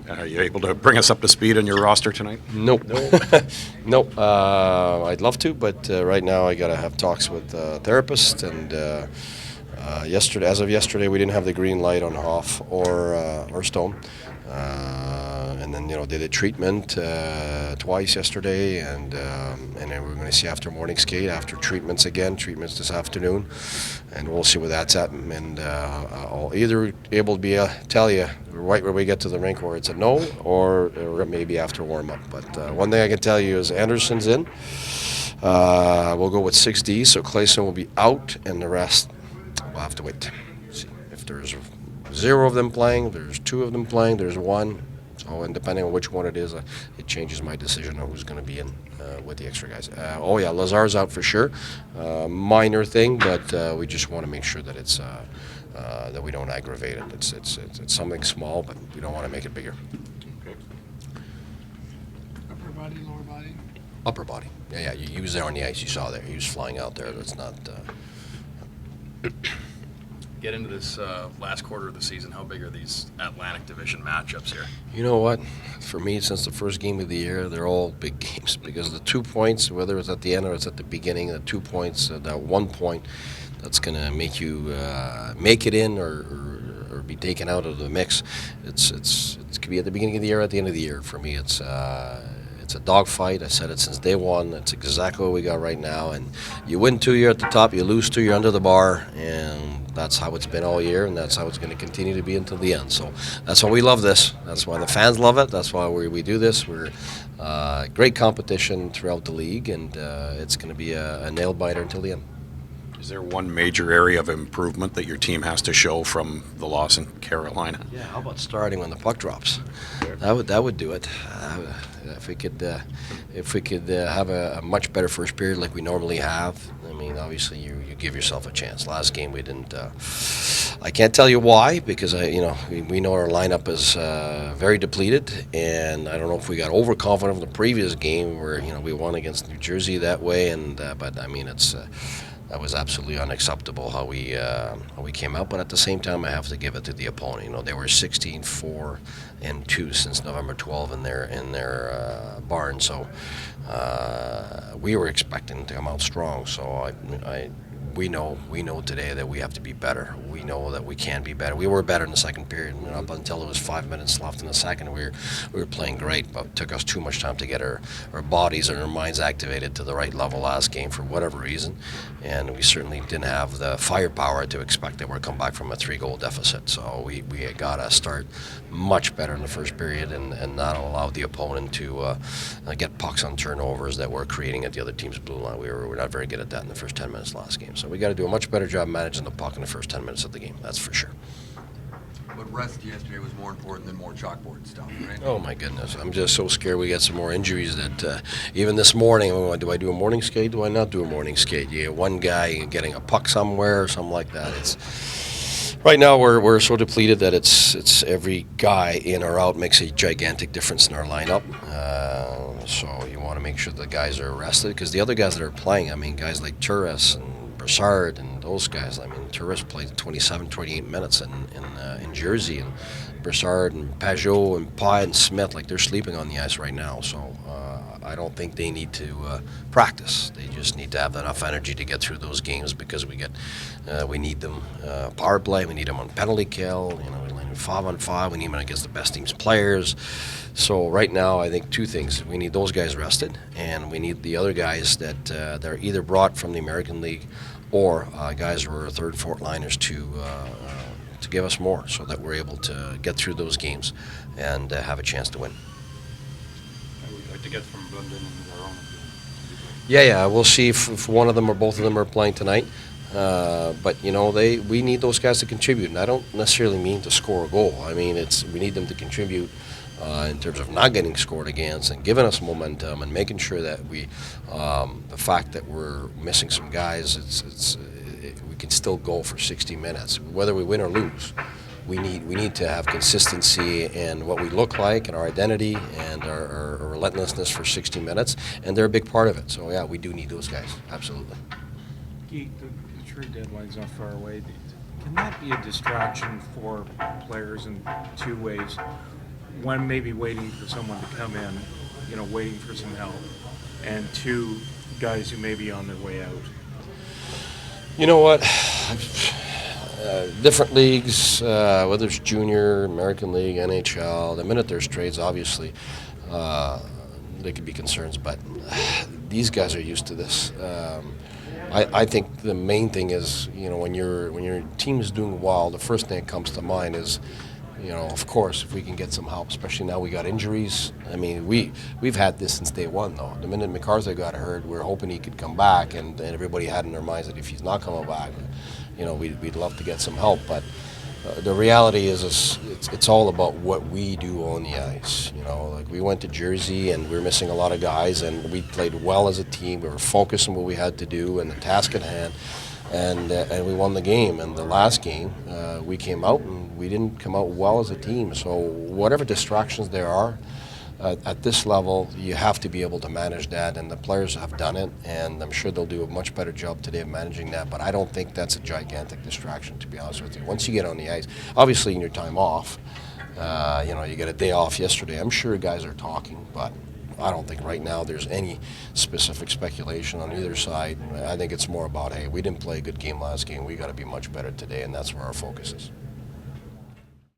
Are you able to bring us up to speed on your roster tonight? Nope. Nope. I'd love to, but right now I got to have talks with a therapist. And as of yesterday, we didn't have the green light on Hoff or Stone. And then did a treatment twice yesterday, and then we're going to see after morning skate, after treatments this afternoon, and we'll see where that's at. And I'll either able to be tell you right where we get to the rink where it's a no, or maybe after warm up. But one thing I can tell you is Anderson's in. We'll go with 6D, so Clayson will be out, and the rest we'll have to wait. See if there's 0 of them playing, there's 2 of them playing, there's 1. So, and depending on which one it is, it changes my decision on who's going to be in with the extra guys. Lazar's out for sure. Minor thing, but we just want to make sure that it's that we don't aggravate it. It's something small, but we don't want to make it bigger. Okay. Upper body, lower body? Upper body. Yeah. He was there on the ice. You saw there. He was flying out there. That's not. Get into this last quarter of the season, how big are these Atlantic Division matchups here? You know what? For me, since the first game of the year, they're all big games because the 2 points, whether it's at the end or it's at the beginning, the 2 points, that 1 point, that's going to make you make it in or be taken out of the mix. It could be at the beginning of the year, or at the end of the year. For me, it's a dogfight. I said it since day one. That's exactly what we got right now. And you win 2, you're at the top. You lose 2, you're under the bar. And that's how it's been all year, and that's how it's going to continue to be until the end. So that's why we love this. That's why the fans love it. That's why we do this. We're great competition throughout the league, and it's going to be a nail-biter until the end. Is there one major area of improvement that your team has to show from the loss in Carolina? Yeah, how about starting when the puck drops? That would do it. If we could have a much better first period like we normally have. I mean, obviously you give yourself a chance. Last game we didn't. I can't tell you why, because we know our lineup is very depleted, and I don't know if we got overconfident in the previous game where we won against New Jersey that way, and but I mean it's. That was absolutely unacceptable how we came out. But at the same time, I have to give it to the opponent. They were 16-4-2 since November 12 in their barn. So we were expecting to come out strong. So we know today that we have to be better. We know that we can be better. We were better in the second period. Up until there was 5 minutes left in the second, we were playing great, but it took us too much time to get our bodies and our minds activated to the right level last game for whatever reason. And we certainly didn't have the firepower to expect that we're come back from a 3-goal deficit. So we got to start much better in the first period and not allow the opponent to get pucks on turnovers that we're creating at the other team's blue line. We're not very good at that in the first 10 minutes last game. So we got to do a much better job managing the puck in the first 10 minutes of the game. That's for sure. But rest yesterday was more important than more chalkboard stuff, right? Oh my goodness! I'm just so scared we get some more injuries that even this morning, do I do a morning skate? Do I not do a morning skate? You get one guy getting a puck somewhere or something like that. It's right now we're so depleted that it's every guy in or out makes a gigantic difference in our lineup. So you want to make sure the guys are rested because the other guys that are playing, I mean, guys like Turris and Brassard and those guys. I mean, Turris played 27, 28 minutes in Jersey, and Brassard and Pajot and Pye and Smith, like they're sleeping on the ice right now. So I don't think they need to practice. They just need to have enough energy to get through those games because we need them power play. We need them on penalty kill. We need them 5-on-5. We need them against the best team's players. So right now, I think 2 things: we need those guys rested, and we need the other guys that they're either brought from the American League or guys who are 3rd, 4th liners to give us more, so that we're able to get through those games and have a chance to win. I would like to get from London and our own. Yeah, we'll see if one of them or both of them are playing tonight. But we need those guys to contribute, and I don't necessarily mean to score a goal. I mean we need them to contribute in terms of not getting scored against and giving us momentum and making sure that the fact that we're missing some guys, we can still go for 60 minutes, whether we win or lose. We need to have consistency in what we look like and our identity and our relentlessness for 60 minutes, and they're a big part of it. So yeah, we do need those guys, absolutely. Keith, the trade deadline's not far away. Can that be a distraction for players in 2 ways? one, maybe waiting for someone to come in, waiting for some help, and two, guys who may be on their way out? You know what? Different leagues, whether it's junior, American League, NHL, the minute there's trades, obviously, there could be concerns, but these guys are used to this. I think the main thing is, when your team is doing well, the first thing that comes to mind is, of course, if we can get some help, especially now we got injuries. I mean, we've had this since day one, though. The minute MacArthur got hurt, we were hoping he could come back, and everybody had in their minds that if he's not coming back, we'd love to get some help. But the reality is it's all about what we do on the ice. Like we went to Jersey and we were missing a lot of guys, and we played well as a team. We were focused on what we had to do and the task at hand, and we won the game. And the last game, we came out and we didn't come out well as a team. So whatever distractions there are, at this level, you have to be able to manage that, and the players have done it, and I'm sure they'll do a much better job today of managing that, but I don't think that's a gigantic distraction, to be honest with you. Once you get on the ice, obviously in your time off, you get a day off yesterday, I'm sure guys are talking, but I don't think right now there's any specific speculation on either side. I think it's more about, hey, we didn't play a good game last game, we got to be much better today, and that's where our focus is.